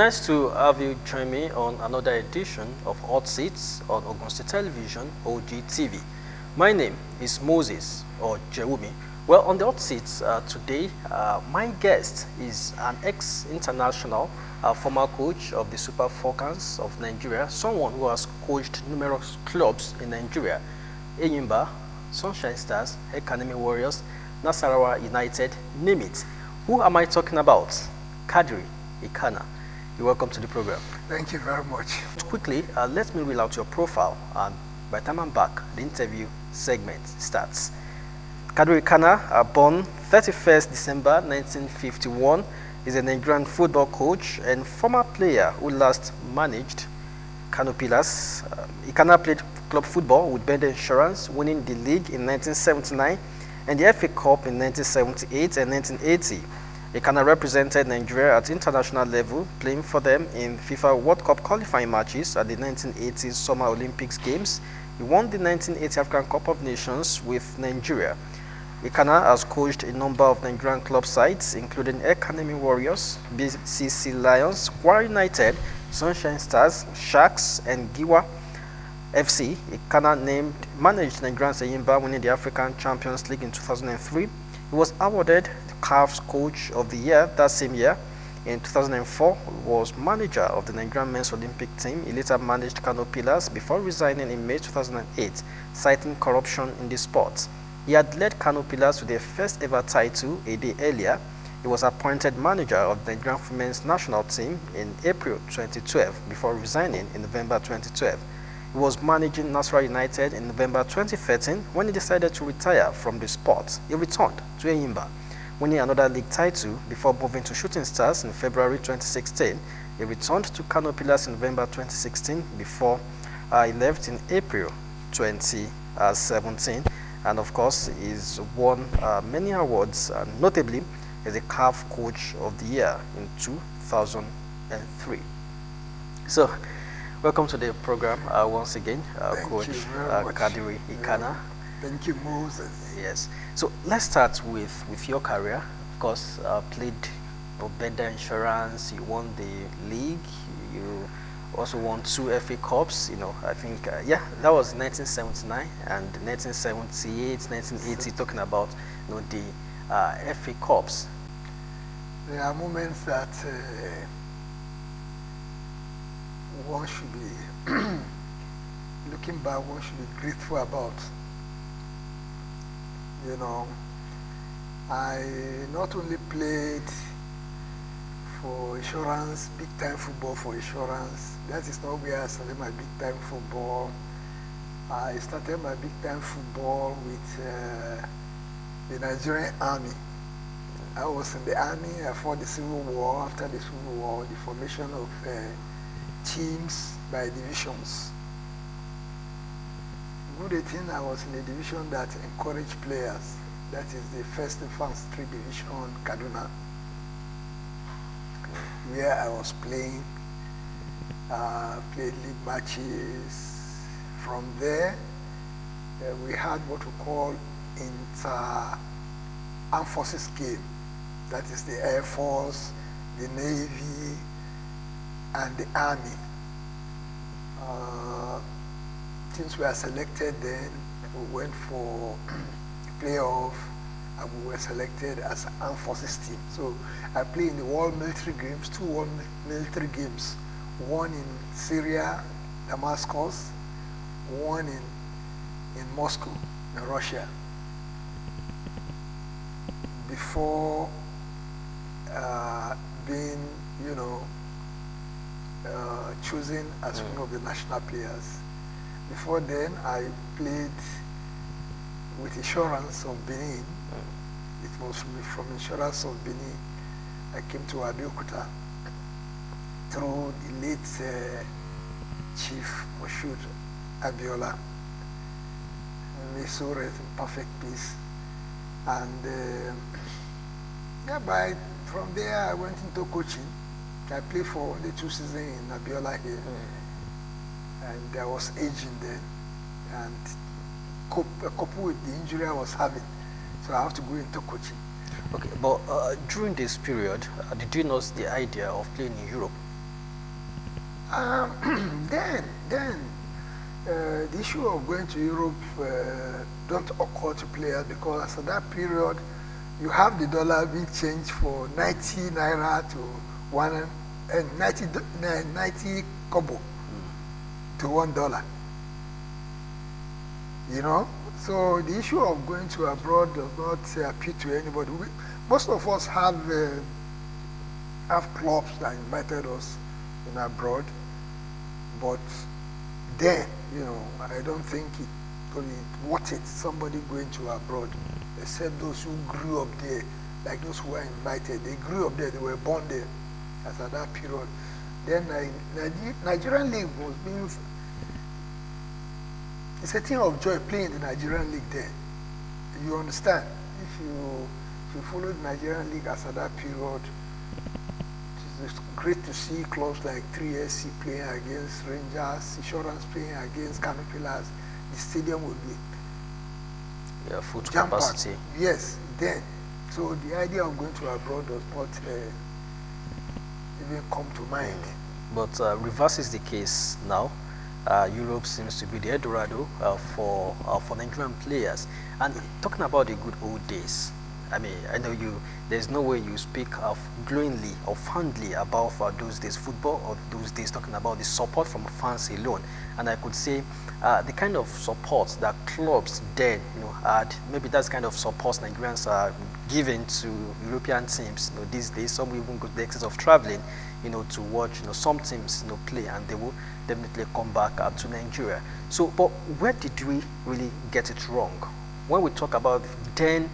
Nice to have you join me on another edition of Hot Seats on Ogun State Television, OGTV. My name is Moses or Jewumi. Well, on the Hot Seats today, my guest is an ex-international former coach of the Super Falcons of Nigeria, someone who has coached numerous clubs in Nigeria, Enyimba, Sunshine Stars, Academy Warriors, Nasarawa United, name it. Who am I talking about? Kadiri, Ikhana. You're welcome to the program. Thank you very much. Quickly, let me read out your profile, and by the time I'm back, the interview segment starts. Kadiri Ikhana, born 31st December 1951, is a Nigerian football coach and former player who last managed Kano Pillars. Ikhana played club football with Bender Insurance, winning the league in 1979 and the FA Cup in 1978 and 1980. Ikhana represented Nigeria at international level, playing for them in FIFA World Cup qualifying matches at the 1980 Summer Olympics Games. He won the 1980 African Cup of Nations with Nigeria. Ikhana has coached a number of Nigerian club sides, including Academy Warriors, BCC Lions, Kwara United, Sunshine Stars, Sharks, and Giwa FC. Ikhana managed Nigerians Enyimba, winning the African Champions League in 2003. He was awarded the CAF's Coach of the Year that same year. In 2004, he was manager of the Nigerian men's Olympic team. He later managed Kano Pillars before resigning in May 2008, citing corruption in the sport. He had led Kano Pillars to their first ever title a day earlier. He was appointed manager of the Nigerian women's national team in April 2012 before resigning in November 2012. He was managing Nasarawa United in November 2013 when he decided to retire from the sport. He returned to Enyimba, winning another league title before moving to Shooting Stars in February 2016. He returned to Kano Pillars in November 2016 before he left in April 2017. And of course, he's won many awards, notably as a CAF Coach of the Year in 2003. So, welcome to the program once again, Coach Kadiri Ikhana. Thank you, Moses. Yes. So let's start with your career. Of course, played for Bender Insurance. You won the league. You also won 2 FA Cups. I think that was 1979 and 1978, 1980. Talking about the FA Cups. There are moments that one should be looking back. One should be grateful about. I not only played for Insurance, big time football for Insurance. That is not where I started my big time football. I started my big time football with the Nigerian Army. I was in the Army. I fought the Civil War. After the Civil War, the formation of teams by divisions. Good thing I was in a division that encouraged players. That is the 1st Infantry Division, Kaduna, where I was playing, played league matches. From there, we had what we call inter-armed forces game. That is the Air Force, the Navy, and the Army. Teams were selected then. We went for playoff and we were selected as an armed forces team. So I played in the World Military Games, 2 World Military Games, one in Syria, Damascus, one in Moscow, in Russia. Before being, chosen as one of the national players. Before then, I played with Insurance of Benin. It was from Insurance of Benin. I came to Abeokuta through the late Chief Moshood Abiola. May so rest in perfect peace. And from there I went into coaching. I played for only 2 seasons in Abiola here. And I was aging then. And coupled with the injury I was having. So I have to go into coaching. Okay, but during this period, did you know the idea of playing in Europe? The issue of going to Europe don't occur to players because at that period you have the dollar being changed for 90 naira to one and 90 kobo to $1. You know, so the issue of going to abroad does not appeal to anybody. Most of us have clubs that invited us in abroad, but then, you know, I don't think it going to worth it, somebody going to abroad, except those who grew up there, like those who were invited. They grew up there, they were born there as at that period. Then Nigerian League was being, it's a thing of joy playing in the Nigerian League there. You understand? If you follow the Nigerian League as at that period, it's great to see clubs like 3SC playing against Rangers, Insurance playing against Canopilas. The stadium would be full capacity. Yes, then. So the idea of going to abroad does not even come to mind. But reverse is the case now. Europe seems to be the Eldorado for Nigerian players. And talking about the good old days, I mean, I know there's no way you speak of glowingly or fondly about those days football or those days, talking about the support from fans alone. And I could say the kind of support that clubs then, had, maybe that's the kind of support Nigerians are giving to European teams, these days. Some will even go to the excess of traveling, to watch, some teams, play, and they will definitely come back to Nigeria. So, but where did we really get it wrong? When we talk about then,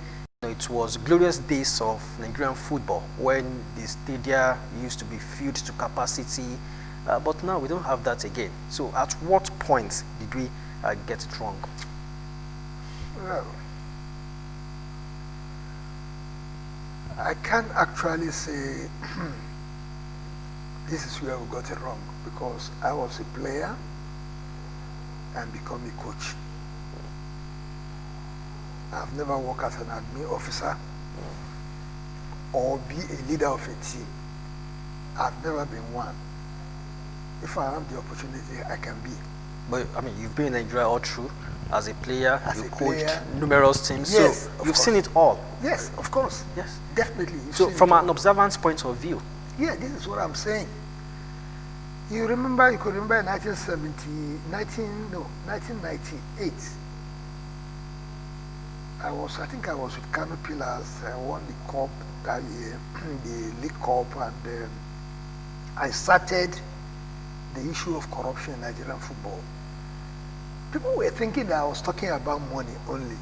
it was glorious days of Nigerian football when the stadia used to be filled to capacity, but now we don't have that again. So at what point did we get it wrong? Well, I can't actually say this is where we got it wrong, because I was a player and become a coach. I've never worked as an admin officer or be a leader of a team. I've never been one. If I have the opportunity, I can be. But I mean, you've been in Nigeria all through as a player. As you a coached player, numerous teams. yes, So you've seen it all. Yes, of course. Yes, definitely. So from an observance point of view, yeah, this is what I'm saying. You could remember in 1998. I think I was with Kano Pillars. I won the cup that year, the League Cup, and I started the issue of corruption in Nigerian football. People were thinking that I was talking about money only.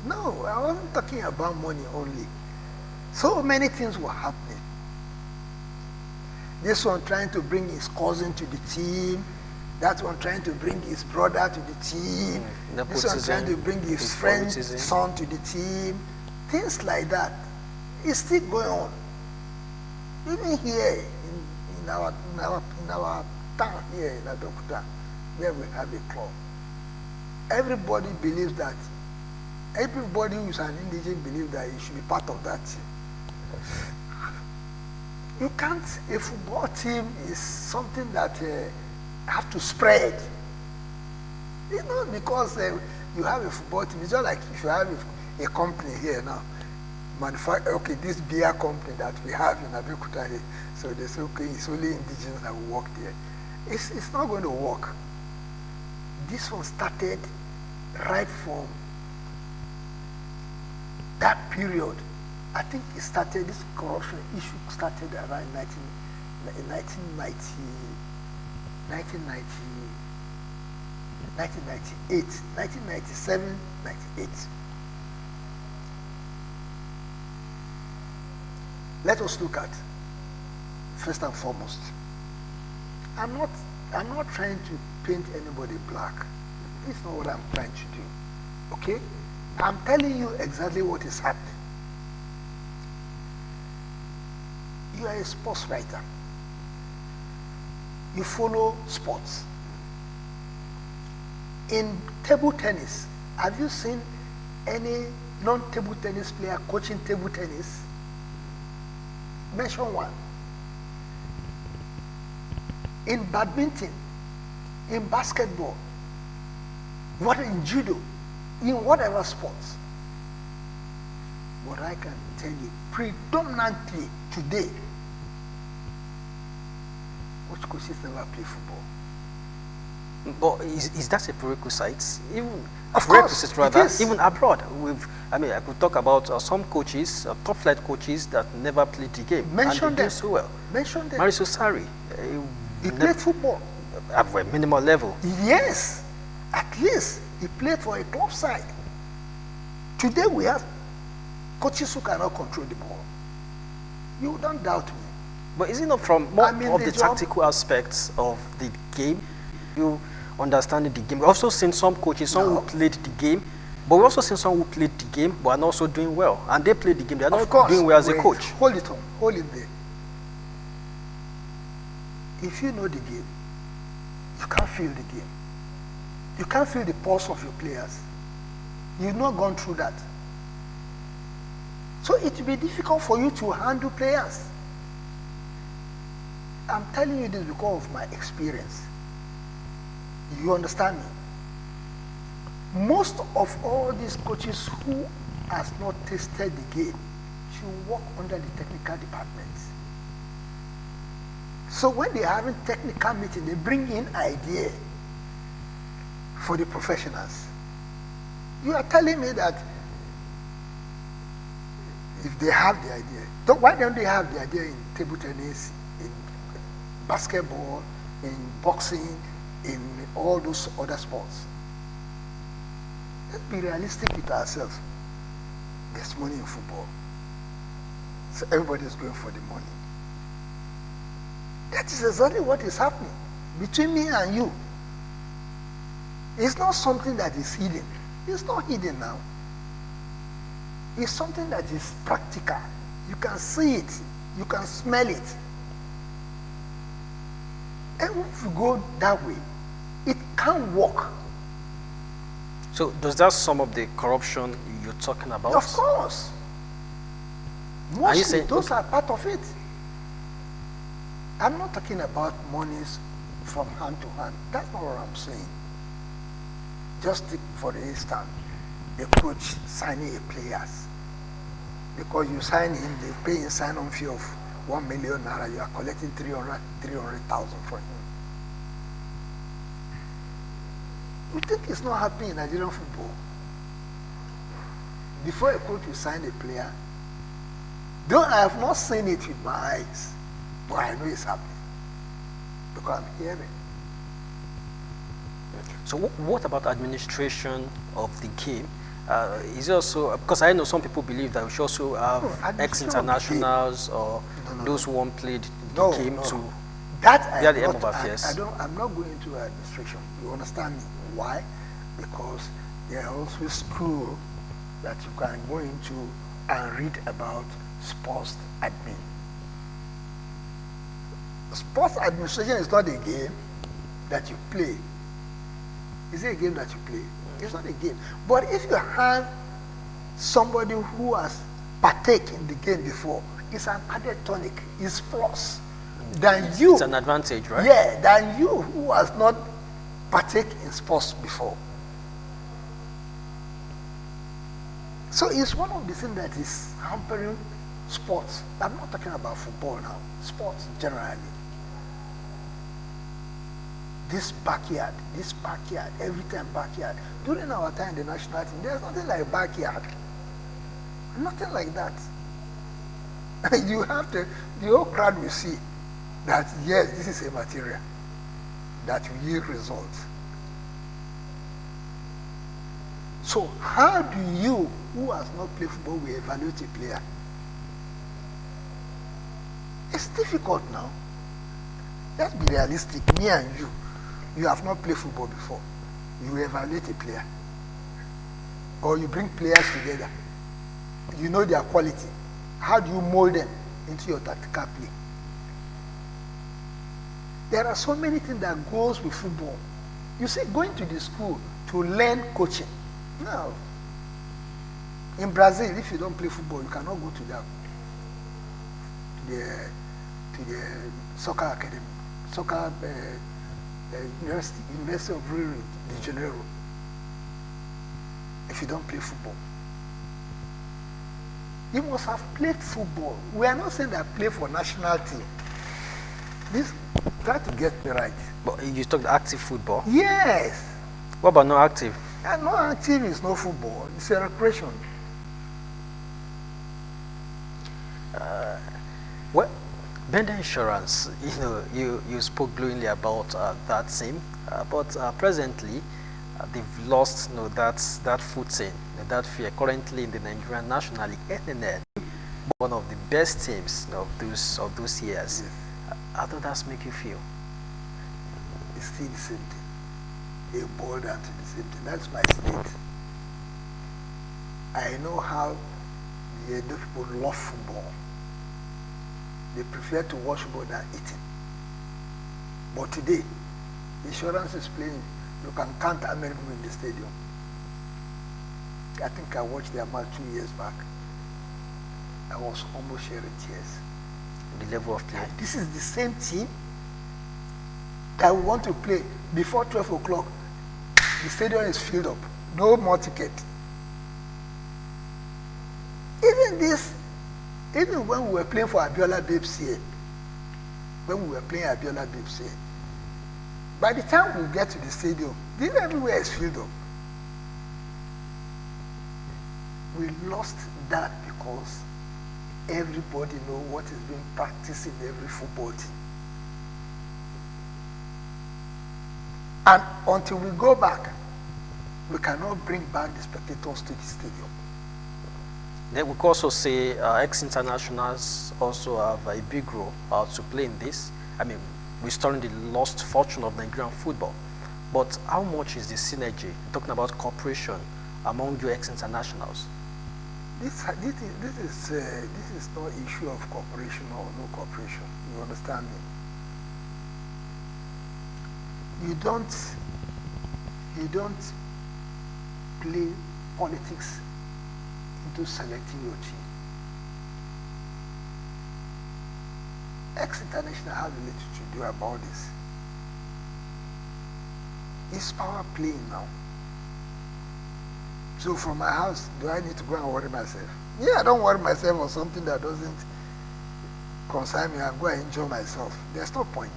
No, I wasn't talking about money only. So many things were happening. This one trying to bring his cousin to the team, that one trying to bring his brother to the team, this one trying to bring his friend's son to the team, things like that. It's still going on. Even here in our town here in Adokuta, where we have a club, everybody believes that, everybody who is an indigent believes that he should be part of that team. You can't, a football team is something that have to spread. It's not because you have a football team. It's just like if you have a company here now, okay, this beer company that we have in Abeokuta here, so they say, okay, it's only indigenous that will work there. It's not going to work. This one started right from that period. I think it started, this corruption issue started around 1998, 1997, 98. Let us look at, first and foremost, I'm not trying to paint anybody black. This is not what I'm trying to do, okay? I'm telling you exactly what is happening. You are a sports writer. You follow sports. In table tennis, have you seen any non-table tennis player coaching table tennis? Mention one. in badminton, in basketball, what in judo, in whatever sports. What I can tell you, predominantly today, which coaches never play football. But is that a prerequisite? Even Of course, prerequisite rather, it is. even abroad. I could talk about some coaches, top flight coaches that never played the game. Mention and they them. do so well. Mention them. Mauricio Sarri, He played football. at a minimal level. Yes, at least he played for a club side. Today we have coaches who cannot control the ball. You don't doubt me. But is it not from more of the job, tactical aspects of the game? You understanding the game. We've also seen some coaches, some who played the game, but we've also seen some who played the game but are also doing well. And they played the game, they're not doing well as a coach. Hold it on, hold it there. If you know the game, you can't feel the game. You can't feel the pulse of your players. You've not gone through that. So it will be difficult for you to handle players. I'm telling you this because of my experience. You understand me? Most of all these coaches who has not tasted the game should work under the technical departments. So when they are having technical meeting, they bring in idea for the professionals. You are telling me that if they have the idea, why don't they have the idea in table tennis, in basketball, in boxing, in all those other sports? Let's be realistic with ourselves. There's money in football. So everybody's going for the money. That is exactly what is happening between me and you. It's not something that is hidden. It's not hidden now. It's something that is practical. You can see it. You can smell it. And if you go that way, it can work. So does that sum up the corruption you're talking about? Of course. Mostly, those are part of it. I'm not talking about monies from hand to hand. That's not what I'm saying. Just take, for instance, a coach signing a players. Because you sign him, they pay a sign-on fee of 1 million naira, you are collecting 300,000 for him. You think it's not happening in Nigerian football? Before a coach will sign a player, though I have not seen it with my eyes, but I know it's happening because I'm hearing. So what about administration of the game? Is it also, because I know some people believe that we should also have ex-internationals or those who won't play the game to that be at the end of affairs. I'm not going into administration. You understand me? Why? Because there are also schools that you can go into and read about sports admin. Sports administration is not a game that you play. Is it a game that you play? It's not a game. But if you have somebody who has partaken in the game before, it's an added tonic. It's plus than you. It's an advantage, right? Yeah, than you who has not partaken in sports before. So it's one of the things that is hampering sports. I'm not talking about football now. Sports generally. This backyard, every time backyard. During our time, the national team, there's nothing like backyard. Nothing like that. You have to, the whole crowd will see that, yes, this is a material that will yield results. So how do you, who has not played football, will evaluate a player? It's difficult now. Let's be realistic, me and you. You have not played football before. You evaluate a player. Or you bring players together. You know their quality. How do you mold them into your tactical play? There are so many things that goes with football. You see, going to the school to learn coaching. No. In Brazil, if you don't play football, you cannot go to the soccer academy. soccer University of Rio de Janeiro if you don't play football. You must have played football. We are not saying that play for national team. This, try to get me right. But you talked active football. Yes. What about no active? And no active is no football. It's a recreation. Well, Bender Insurance, you spoke glowingly about that team, but presently they've lost that footing, that fear. Currently in the Nigerian National League, NNL, one of the best teams of those years. Yes. How does that make you feel? It's still the same thing. They boiled down to the same thing. That's my state. I know how the Edo people love football. They prefer to watch football than eating. But today, insurance is playing. You can count how many people in the stadium. I think I watched their match 2 years back. I was almost shedding tears. The level of play. And this is the same team that we want to play before 12 o'clock. The stadium is filled up. No more ticket. Even when we were playing for Abiola Babes here, by the time we get to the stadium, everywhere is filled up. We lost that because everybody knows what is being practiced in every football team. And until we go back, we cannot bring back the spectators to the stadium. Then we could also say ex-internationals also have a big role to play in this. I mean, restoring the lost fortune of Nigerian football. But how much is the synergy, talking about cooperation among your ex-internationals? This is no issue of cooperation or no cooperation. You understand me? You don't play politics into selecting your team. Ex-international have a little to do about this. It's power playing now. So from my house, do I need to go and worry myself? Yeah, I don't worry myself on something that doesn't concern me. I'm going to enjoy myself. There's no point.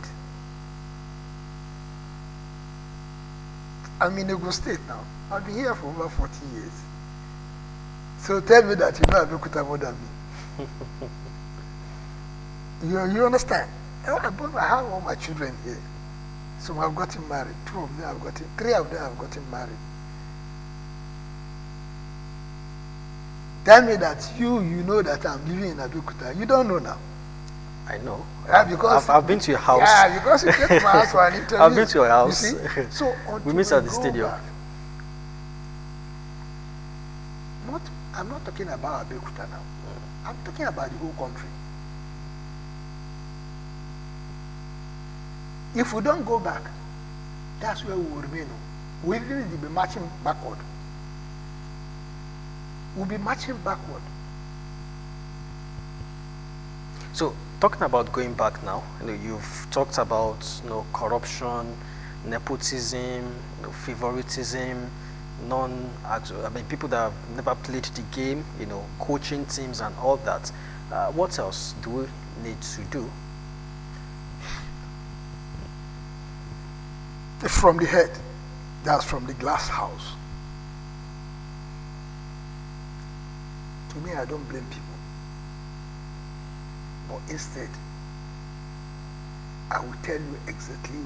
I'm in Ogun State now. I've been here for over 40 years. So tell me that you know Abeokuta more than me. You understand? I have all my children here. Some have gotten married. 2 of them have gotten, 3 of them have gotten married. Tell me that you know that I'm living in Abeokuta. You don't know now. I know. Because I've been to your house. Yeah, because you came to my house for an interview. I've been to your house. You see? So we meet at the stadium. I'm not talking about Abeokuta now. I'm talking about the whole country. If we don't go back, that's where we will remain. We will be marching backward. We'll be marching backward. So, talking about going back now, you've talked about corruption, nepotism, favoritism, people that have never played the game, coaching teams and all that. What else do we need to do? From the head, that's from the glass house. To me, I don't blame people. But instead, I will tell you exactly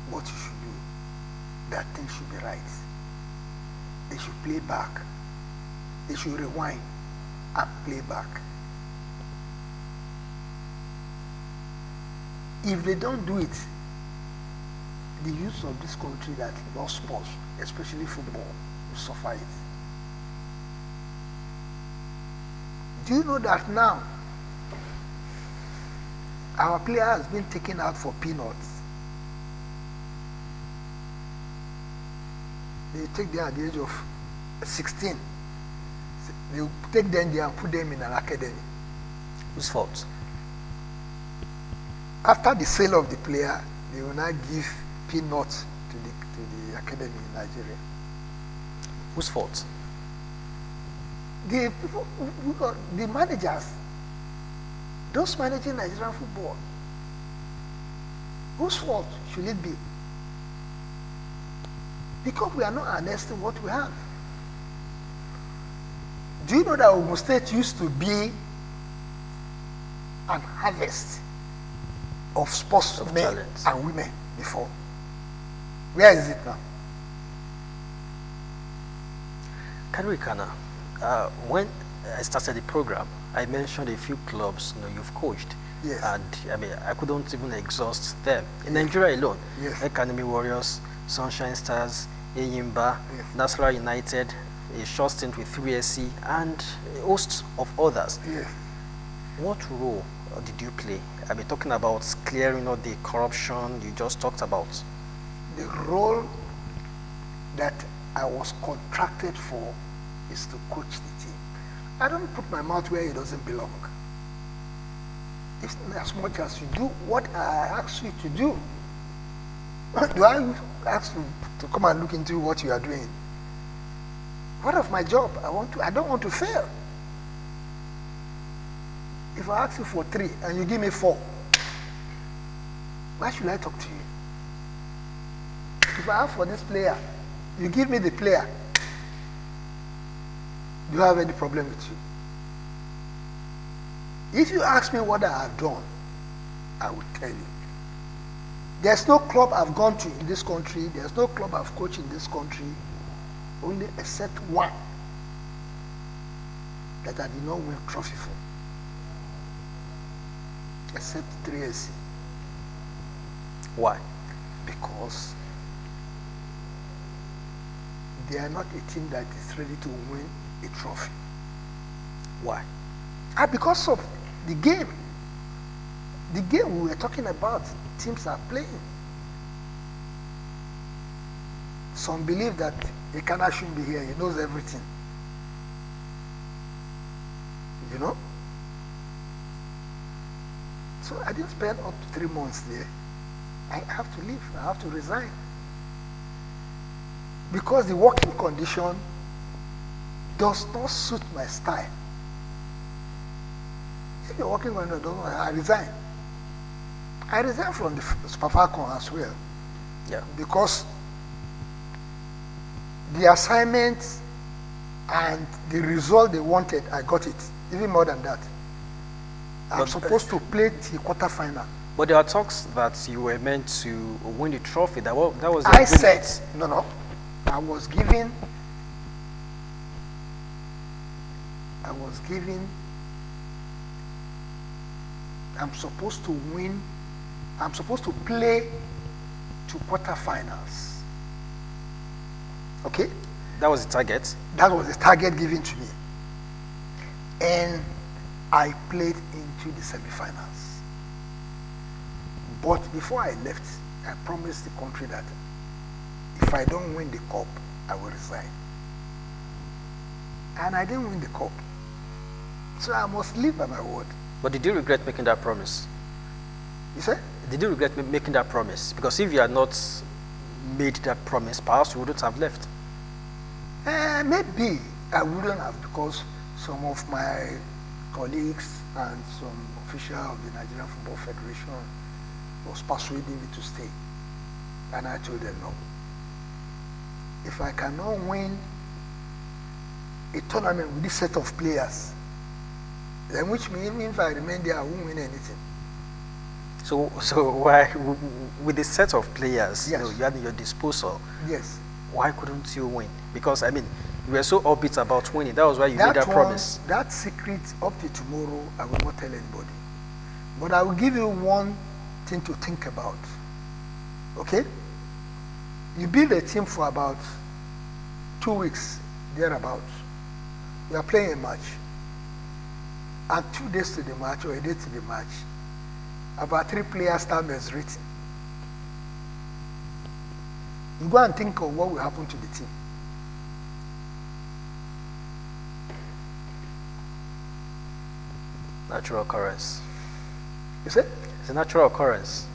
what you should do. That thing should be right. They should play back. They should rewind and play back. If they don't do it, the youth of this country that love sports, especially football, will suffer it. Do you know that now our player has been taken out for peanuts? They take them at the age of 16. They take them there and put them in an academy. Whose fault? After the sale of the player, they will not give peanuts to the academy in Nigeria. Whose fault? The people, the managers, those managing Nigerian football. Whose fault should it be? Because we are not harnessing what we have. Do you know that Ogun State used to be an harvest of sports Of men talents. and women before? Where is it now? Kadiri Ikhana, when I started the program, I mentioned a few clubs you've coached. Yes. And I mean, I couldn't even exhaust them. In Nigeria alone, Yes. Academy Warriors, Sunshine Stars, Eyimba, Yes. Nasarawa United, a short stint with 3SC, and a host of others. Yes. What role did you play? I mean, talking about clearing out the corruption you just talked about. The role that I was contracted for is to coach the team. I don't put my mouth where it doesn't belong. It's as much as you do what I ask you to do. Do I ask you to come and look into what you are doing? Part of my job, I don't want to fail. If I ask you for 3 and you give me 4, why should I talk to you? If I ask for this player, you give me the player, do I have any problem with you? If you ask me what I have done, I will tell you. There's no club I've gone to in this country, there's no club I've coached in this country, only except one that I did not win trophy for. Except 3SC. Why? Because they are not a team that is ready to win a trophy. Why? Because of the game. The game we were talking about, teams are playing. Some believe that Ikhana shouldn't be here, he knows everything. You know? So I didn't spend up to 3 months there. I have to leave, I have to resign. Because the working condition does not suit my style. If you're working on it, I resign. I resigned from the Spafacon as well. Yeah. Because the assignment and the result they wanted, I got it. Even more than that. I'm supposed to play the quarterfinal. But there are talks that you were meant to win the trophy. That was the I agreement. said, no. I was given I'm supposed to win, I'm supposed to play to quarterfinals. Okay? That was the target. That was the target given to me. And I played into the semifinals. But before I left, I promised the country that if I don't win the cup, I will resign. And I didn't win the cup. So I must live by my word. But did you regret making that promise? You said? Did you regret making that promise? Because if you had not made that promise, perhaps you wouldn't have left. Maybe I wouldn't have, because some of my colleagues and some official of the Nigerian Football Federation was persuading me to stay. And I told them no. If I cannot win a tournament with this set of players, then which means even if I remain there, I won't win anything. So why, with the set of players Yes. you had at your disposal, Yes. why couldn't you win? Because I mean, you were so upbeat about winning. That was why you made that promise. That secret, up to tomorrow, I will not tell anybody. But I will give you one thing to think about. Okay? You build a team for about 2 weeks, thereabout. We are playing a match. And 2 days to the match, or a day to the match, about 3 players time is written. You go and think of what will happen to the team. Natural occurrence. You see? It's a natural occurrence.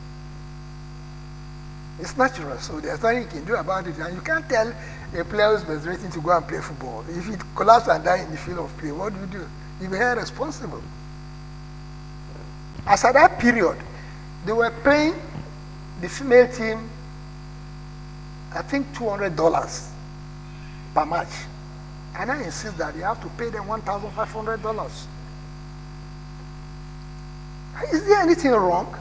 It's natural, so there's nothing you can do about it. And you can't tell a player who's menstruating to go and play football. If it collapses and dies in the field of play, what do? You be held responsible. As at that period, they were paying the female team, I think, $200 per match. And I insist that you have to pay them $1,500. Is there anything wrong?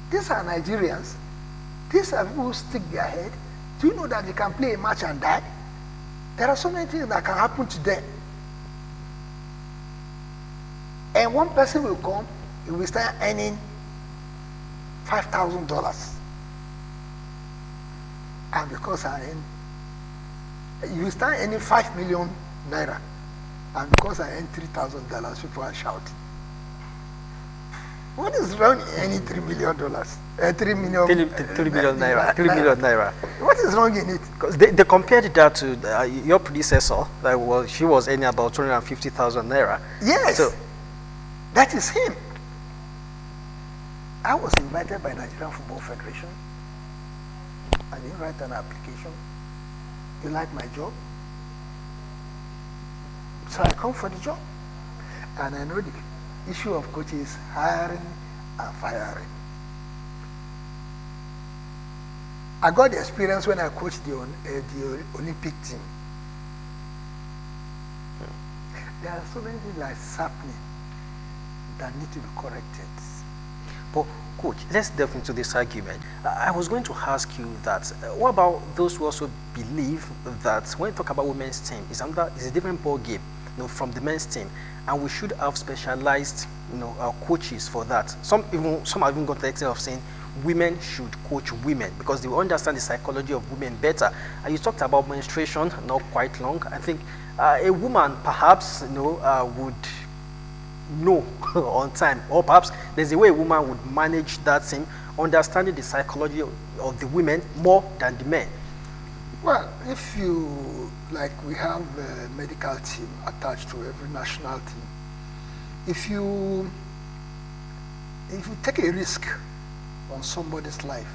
These are Nigerians. These are people who stick their head. Do you know that they can play a match and die? There are so many things that can happen to them. And one person will come, he will start earning $5,000. And because you will start earning 5 million naira. And because I earn $3,000, people are shouting. What is wrong in earning $3 million? 3 million, 3 million naira. 3 million naira. What is wrong in it? Because they compared that to your predecessor. That was, she was earning about 250,000 naira. Yes. So that is him. I was invited by Nigerian Football Federation. I didn't write an application. They like my job. So I come for the job. And I know the issue of coaches hiring and firing. I got the experience when I coached the Olympic team. There are so many things that's happening that need to be corrected. But coach, let's delve into this argument. I was going to ask you that, what about those who also believe that when you talk about women's team, it's a different ball game, from the men's team, and we should have specialized, coaches for that. Some have even got the extent of saying women should coach women because they will understand the psychology of women better. And you talked about menstruation, not quite long. I think a woman perhaps, would know on time, or perhaps there's a way a woman would manage that thing, understanding the psychology of the women more than the men. Well, if you, like we have a medical team attached to every national team, if you take a risk on somebody's life,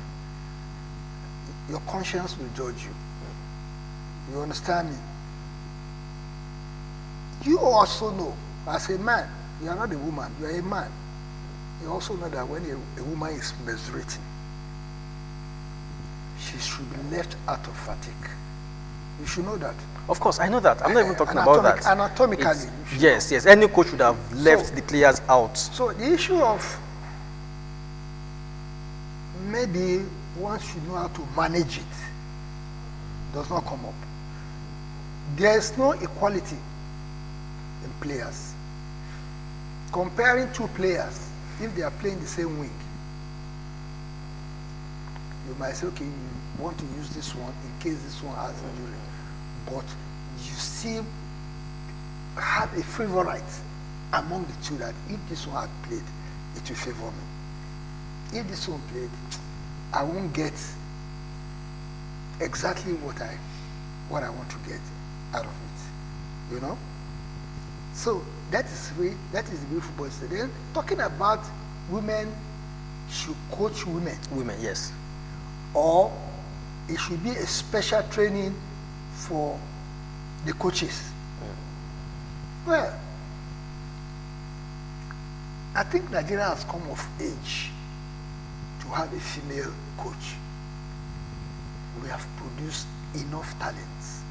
your conscience will judge you. You understand me? You also know, as a man, you are not a woman, you are a man. You also know that when a woman is menstruating, she should be left out of fatigue. You should know that. Of course, I know that. I'm not even talking about that. Anatomically. Yes. Any coach would have left the players out. So the issue of maybe one should know how to manage it does not come up. There is no equality in players. Comparing two players, if they are playing the same wing, you might say, okay, you want to use this one in case this one has injury, but you still have a favorite among the two that if this one had played, it will favor me. If this one played, I won't get exactly what I want to get out of it. So that is the way football is. Then talking about women should coach women. Women, yes. Or it should be a special training for the coaches. Well, I think Nigeria has come of age to have a female coach. We have produced enough talents.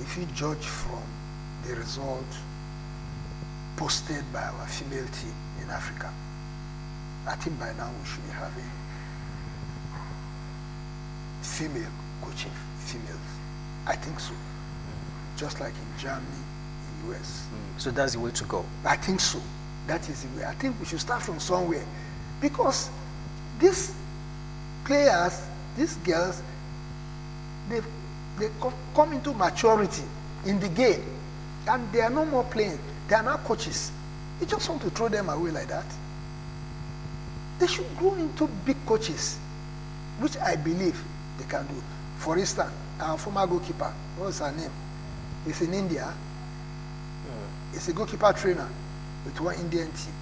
If you judge from the result posted by our female team in Africa, I think by now we should be having female coaching females. I think so. Just like in Germany, in the US. So that's the way to go. I think so. That is the way. I think we should start from somewhere. Because these players, these girls, they come into maturity in the game. And they are no more playing. They are now coaches. You just want to throw them away like that. They should grow into big coaches, which I believe they can do. For instance, our former goalkeeper, what's her name? He's in India. He's a goalkeeper trainer with one Indian team.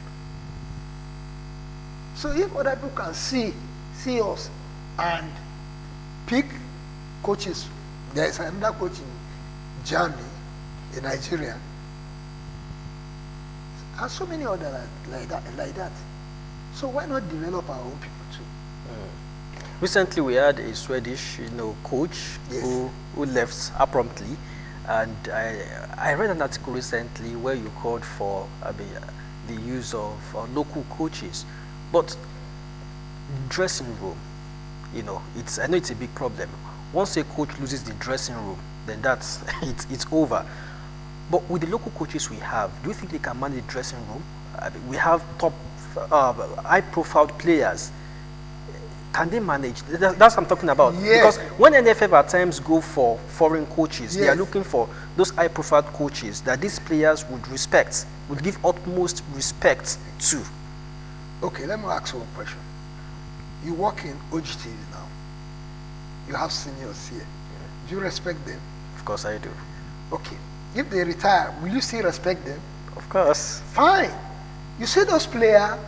So if other people can see us and pick coaches, there is another coach in Germany, in Nigeria, and so many others like that. So why not develop our own people too? Recently, we had a Swedish, coach Yes. who left abruptly, and I read an article recently where you called for the use of local coaches, but dressing room, I know it's a big problem. Once a coach loses the dressing room, then that's it's over. But with the local coaches we have, do you think they can manage the dressing room? We have top, high-profile players. Can they manage? That's what I'm talking about. Yes. Because when NFF at times go for foreign coaches, they are Yes. looking for those high-profile coaches that these players would respect, would give utmost respect to. Okay, let me ask you one question. You work in OGTV now. You have seniors here. Do you respect them? Of course I do. Okay. If they retire, will you still respect them? Of course. Fine. You see those players,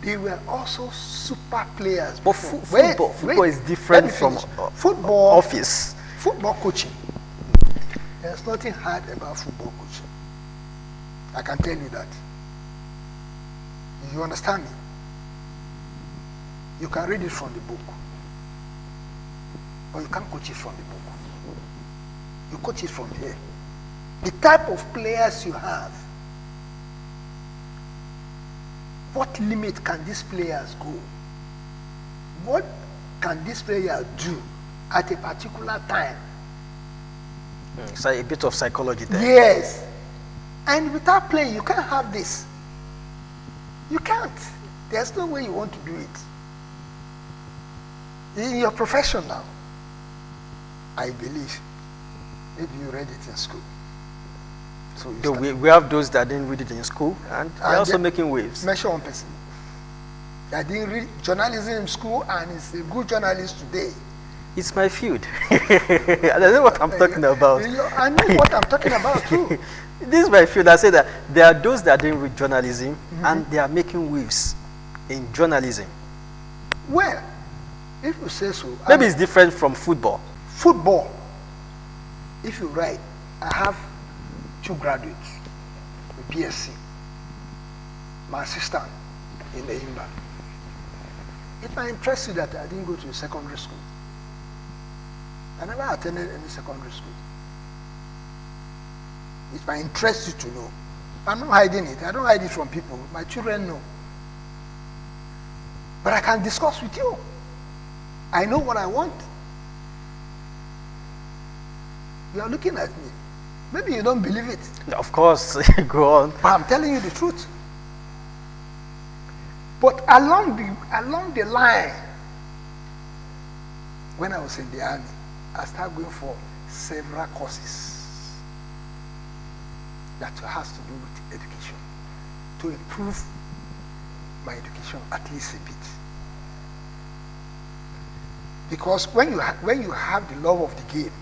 they were also super players. But before. football is different Let me from finish. Football office. Football coaching. There's nothing hard about football coaching. I can tell you that. You understand me? You can read it from the book, or you can't coach it from the book. You coach it from here. The type of players you have, what limit can these players go? What can this player do at a particular time? So a bit of psychology there. Yes. And without playing, you can't have this. You can't. There's no way you want to do it. In your profession now, I believe, maybe you read it in school. So Though we have those that didn't read it in school, and they're also making waves. Mention one person that didn't read journalism in school and is a good journalist today. It's my field. I don't know what I'm talking about. I know what I'm talking about too. This is my field. I say that there are those that didn't read journalism, and they are making waves in journalism. Well, if you say so. Maybe it's different from football. Football, if you write, I have 2 graduates with BSc, my assistant in the Imba. It might interest you that I didn't go to secondary school. I never attended any secondary school. It might interest you to know. I'm not hiding it. I don't hide it from people. My children know. But I can discuss with you. I know what I want. You are looking at me. Maybe you don't believe it. Of course, go on. But I'm telling you the truth. But along the line, when I was in the army, I started going for several courses that has to do with education, to improve my education at least a bit. Because when you have the love of the game,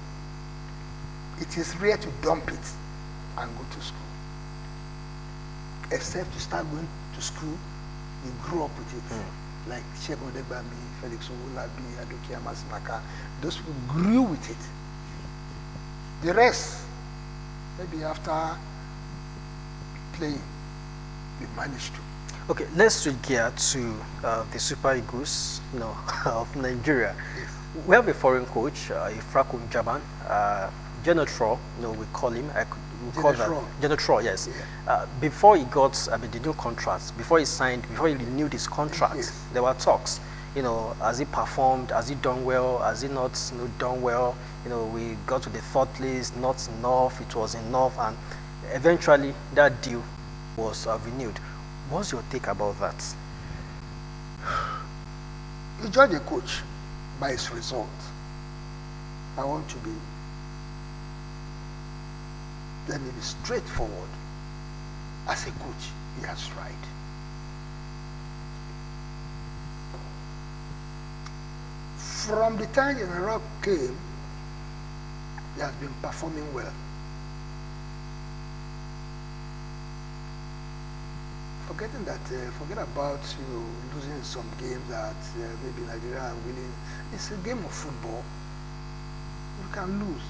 it is rare to dump it and go to school. Except you start going to school, you grew up with it. Like Shegun Degbami, Felix Owolabi, Adoke Amasimaka, those people grew with it. The rest, maybe after playing, we managed to. Okay, let's switch gear to the Super Eagles, of Nigeria. Yes. We have a foreign coach, Ifraku Jaban, Genotro, we call him. We call that Genotro, yes. Yeah. Before he got, the new contract, before he renewed his contract, Yes. there were talks. Has he performed? Has he done well? Has he not done well? We got to the 3rd place, not enough. It was enough, and eventually that deal was renewed. What's your take about that? You judge a coach by his result. I want to let me be straightforward. As a coach, he has tried. From the time General came, he has been performing well. From forgetting that, forget about losing some games that maybe Nigeria are winning. It's a game of football. You can lose.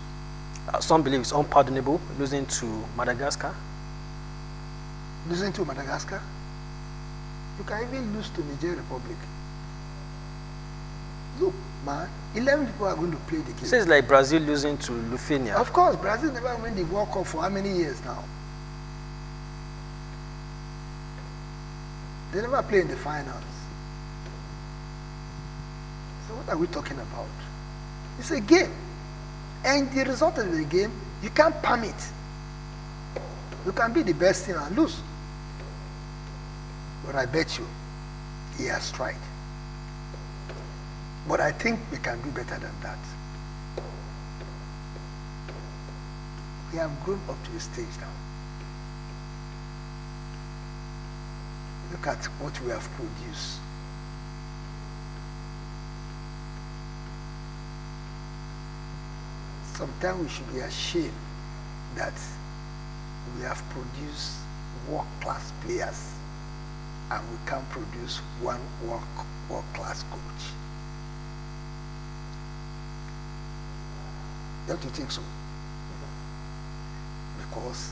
Some believe it's unpardonable losing to Madagascar. Losing to Madagascar? You can even lose to Niger Republic. Look, man, 11 people are going to play the game. It says like Brazil losing to Lithuania. Of course, Brazil never win the World Cup for how many years now? They never play in the finals. So what are we talking about? It's a game. And the result of the game, you can't permit. You can be the best team and lose. But I bet you, he has tried. But I think we can do better than that. We have grown up to a stage now. Look at what we have produced. Sometimes we should be ashamed that we have produced world-class players and we can't produce one world-class coach. Don't you think so? Because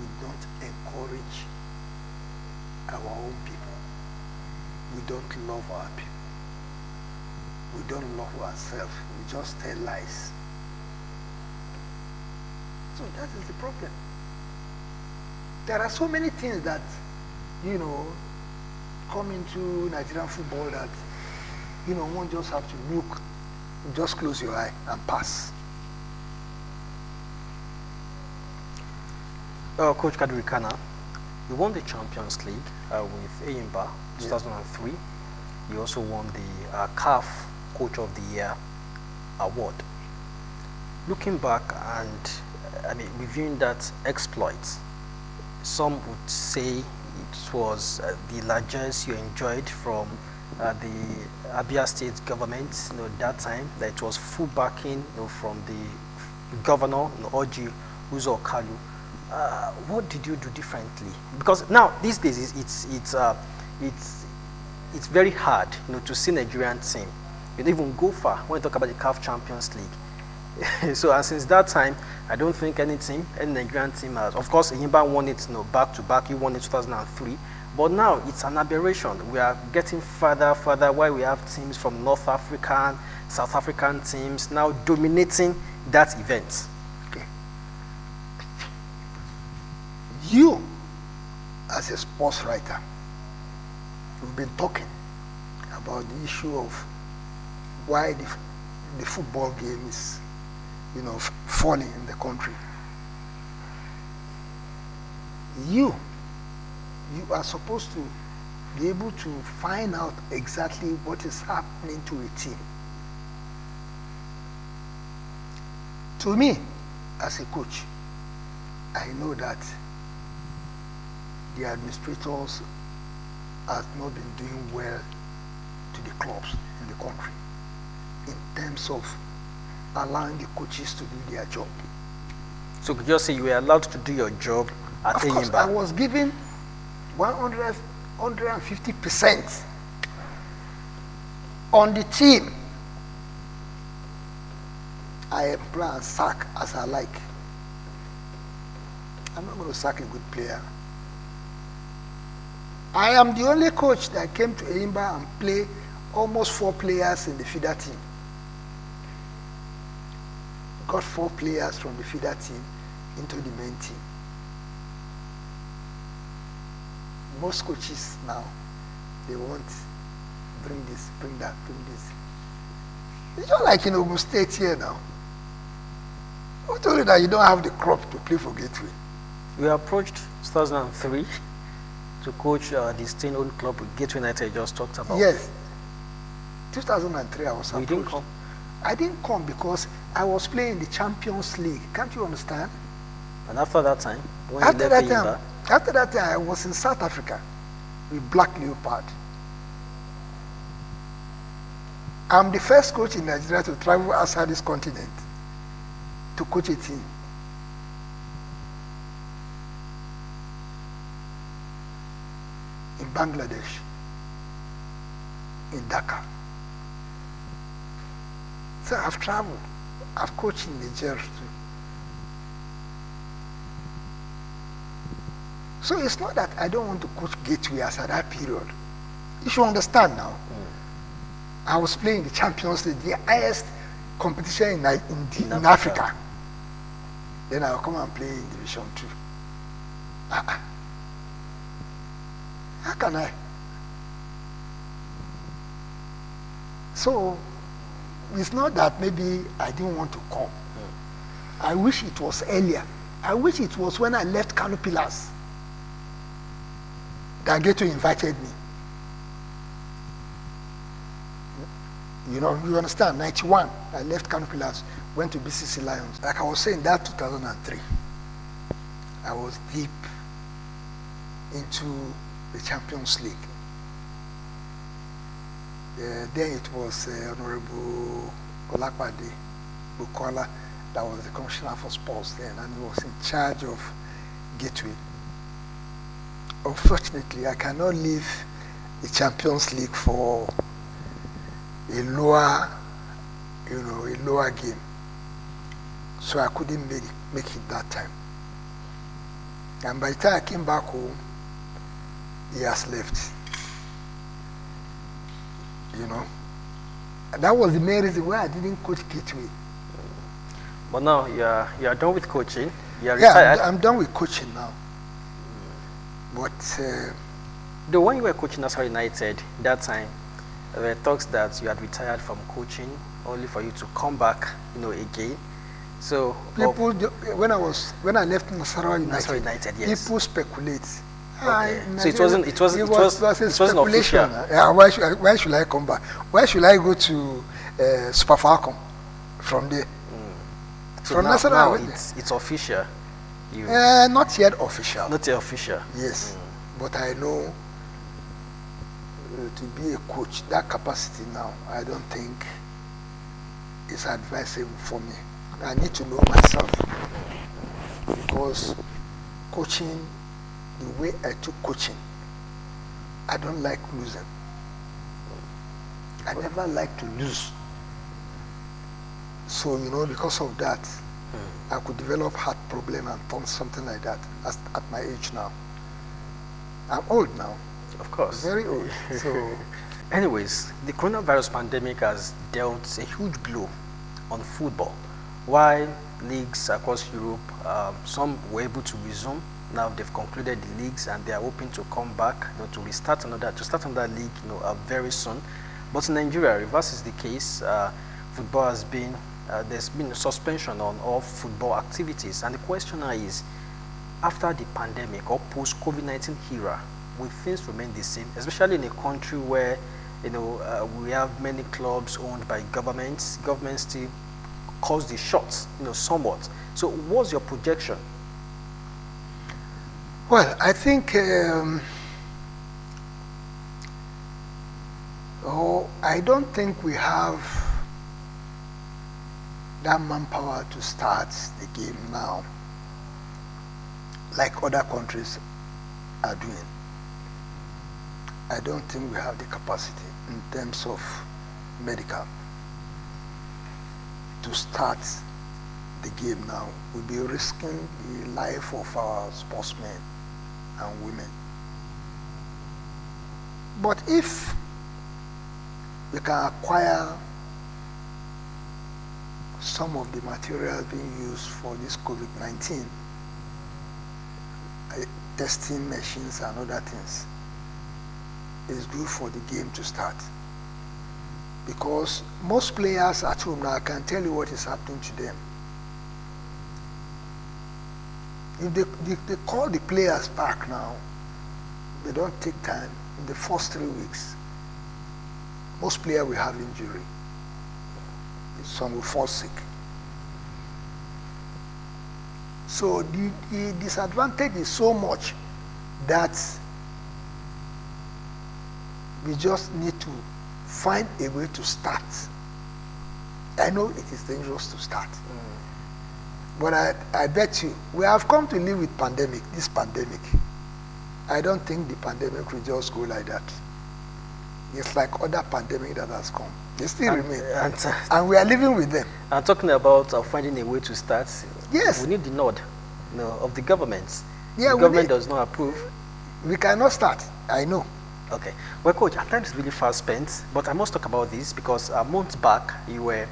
we don't encourage our own people. We don't love our people. We don't love ourselves. We just tell lies. So that is the problem. There are so many things that, come into Nigerian football that, one just have to look, just close your eye and pass. Coach Kadiri Ikhana, you won the Champions League with Eyimba 2003. You also won the CAF Coach of the Year award. Looking back and reviewing that exploit, some would say it was the largest you enjoyed from the Abia State government. That time that it was full backing from the governor, Oji Uzo Kalu. What did you do differently? Because now these days it's very hard, to see Nigerian team. You don't even go far when you talk about the CAF Champions League. So since that time, I don't think any Nigerian team has. Of course, Eyimba won it, back to back. He won it 2003. But now it's an aberration. We are getting further, while we have teams from North African, South African teams now dominating that event. Okay. You, as a sports writer, you've been talking about the issue of why the football game is, falling in the country. You are supposed to be able to find out exactly what is happening to a team. To me, as a coach, I know that the administrators have not been doing well to the clubs in the country in terms of allowing the coaches to do their job. So could you just say you were allowed to do your job at Eyimba? Of course, I was given 150% on the team. I employ and sack as I like. I'm not going to sack a good player. I am the only coach that came to Eyimba and play almost 4 players in the feeder team. Got 4 players from the feeder team into the main team. Most coaches now, they want bring this, bring that, bring this. It's not like in Ogun State here now. Who told you that you don't have the crop to play for Gateway? We approached 2003 to coach the state-owned club Gateway United you just talked about. Yes. 2003 I was approached. You didn't come? I didn't come because I was playing the Champions League. Can't you understand? And after that time, when after you that left time, after that time, I was in South Africa with Black Leopard. I'm the first coach in Nigeria to travel outside this continent to coach a team. Bangladesh, in Dhaka. So I've traveled. I've coached in Niger too. So it's not that I don't want to coach Gateway as at that period. You should understand now. I was playing the Champions League, the highest competition in Africa. Then I'll come and play in Division 2. How can I? So it's not that maybe I didn't want to come. I wish it was earlier. I wish it was when I left Kano Pillars that Gateway invited me. You know, you understand, 91, I left Kano Pillars, went to BCC Lions. Like I was saying, that 2003, I was deep into the Champions League. Then it was Honorable Olakpade Bukola that was the commissioner for sports then, and he was in charge of Gateway. Unfortunately, I cannot leave the Champions League for a lower game. So I couldn't make it that time. And by the time I came back home, he has left. You know. And that was the main reason why I didn't coach Gateway. But now you are done with coaching. You are retired. I'm done with coaching now. But though when you were coaching Nassau United that time, there were talks that you had retired from coaching only for you to come back, again. So people, when I left Nassau United, yes. People speculate. Okay. So it wasn't official. Yeah, why should I come back? Why should I go to Super Falcon from there? So from now it's official. Not yet official. Not yet official. Yes, but I know to be a coach, that capacity now, I don't think it's advisable for me. I need to know myself, because coaching, the way I took coaching, I don't like losing. I never like to lose. So, because of that, I could develop heart problem and something like that at my age now. I'm old now. Of course. Very old. So, anyways, the coronavirus pandemic has dealt a huge blow on football. While leagues across Europe, some were able to resume. Now they've concluded the leagues and they are hoping to come back, to start another league, very soon. But in Nigeria, reverse is the case. Football has been there's been a suspension on all football activities, and the question now is, after the pandemic or post-COVID-19 era, will things remain the same, especially in a country where we have many clubs owned by governments? Governments still calls the shots, somewhat. So what's your projection? Well, I think I don't think we have that manpower to start the game now like other countries are doing. I don't think we have the capacity in terms of medical to start the game now. We'll be risking the life of our sportsmen and women. But if we can acquire some of the materials being used for this COVID-19, testing machines and other things, it's good for the game to start. Because most players at home now, I can tell you what is happening to them. If they call the players back now, they don't take time. In the first 3 weeks, most players will have injury. Some will fall sick. So the disadvantage is so much that we just need to find a way to start. I know it is dangerous to start. But I bet you, we have come to live with this pandemic. I don't think the pandemic will just go like that. It's like other pandemic that has come. They still remain. And we are living with them. I'm talking about finding a way to start. Yes. We need the nod, of the government. Yeah, the government does not approve. We cannot start. I know. Okay. Well, Coach, our time is really fast spent, but I must talk about this because a month back, you were,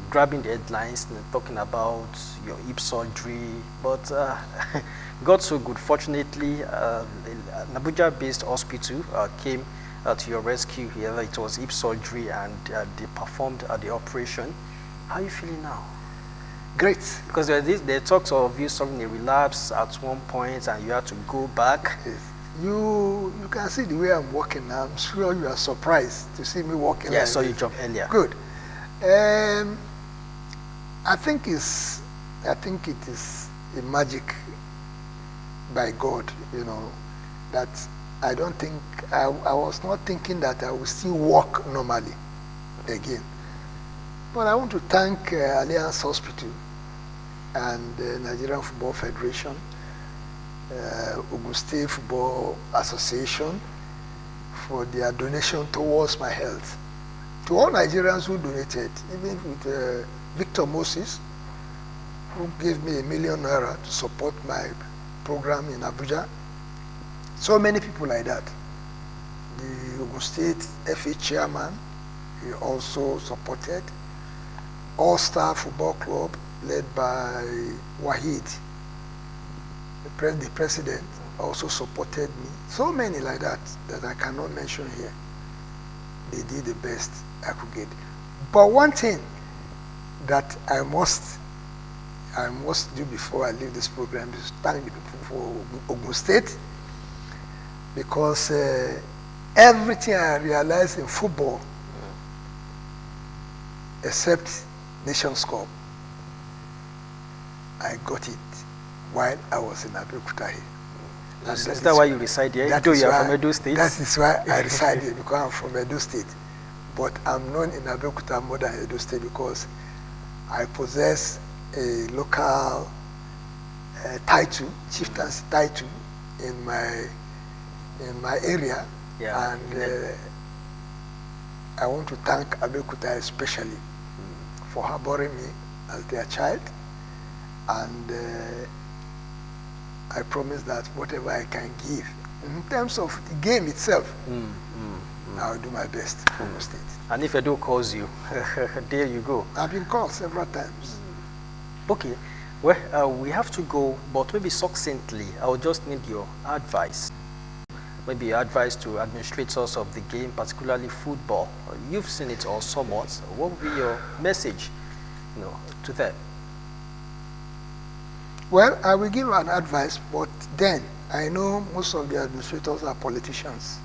grabbing the headlines and talking about your hip surgery, but God so good. Fortunately, an Abuja-based hospital came to your rescue here. It was hip surgery, and they performed the operation. How are you feeling now? Great. Because there are talks of you suffering a relapse at one point, and you had to go back. Yes. You can see the way I'm walking now. I'm sure you are surprised to see me walking. Yeah, like I saw this. you jump earlier. Good. I think it is a magic by God, that I don't think I was not thinking that I will still walk normally again. But I want to thank Alliance Hospital and the Nigerian Football Federation, Ogun State Football Association for their donation towards my health. To all Nigerians who donated, even with Victor Moses, who gave me ₦1 million to support my program in Abuja. So many people like that. The Ogun State FA chairman, he also supported. All-Star Football Club, led by Wahid, the president, also supported me. So many like that I cannot mention here. They did the best I could get. But one thing that I must do before I leave this program is thank the people for Ogun State, because everything I realized in football, except Nations Cup, I got it while I was in Abeokuta here. Is that why you reside here? That You is are why, from Edo State? That is why I reside here, because I'm from Edo State. But I'm known in Abeokuta more than Edo State because I possess a local title, chieftaincy title in my area. Yeah. And I want to thank Abeokuta especially for harboring me as their child. And I promise that whatever I can give, in terms of the game itself, I'll do my best for the state. And if Edo calls you, there you go. I've been called several times. Okay. Well, we have to go, but maybe succinctly, I would just need your advice. Maybe advice to administrators of the game, particularly football. You've seen it all somewhat. What would be your message, to them? Well, I will give an advice, but then I know most of the administrators are politicians.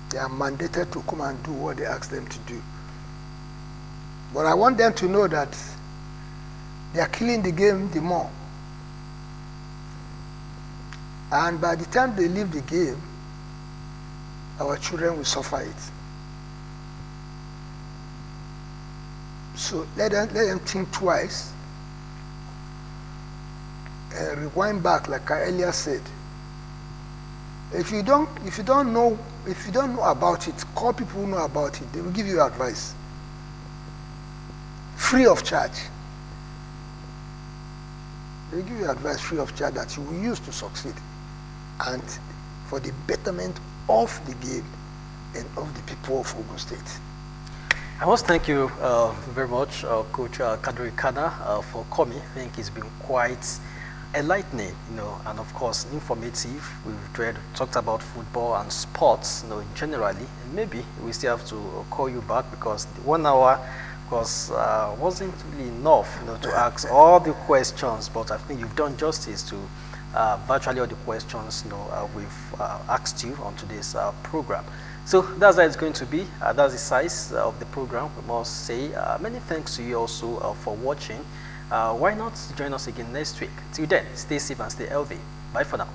They are mandated to come and do what they ask them to do. But I want them to know that they are killing the game the more. And by the time they leave the game, our children will suffer it. So let them think twice and rewind back, like I earlier said. If you don't know about it, call people who know about it. They will give you advice, free of charge. They will give you advice free of charge that you will use to succeed, and for the betterment of the game and of the people of Ogun State. I must thank you very much, Coach Kadiri Ikhana, for coming. I think it's been quite enlightening, and of course informative. We've talked about football and sports, generally. And maybe we still have to call you back because the 1 hour, wasn't really enough, to ask all the questions. But I think you've done justice to virtually all the questions, we've asked you on today's program. So that's how it's going to be. That's the size of the program. We must say many thanks to you also for watching. Why not join us again next week? Till then, stay safe and stay healthy. Bye for now.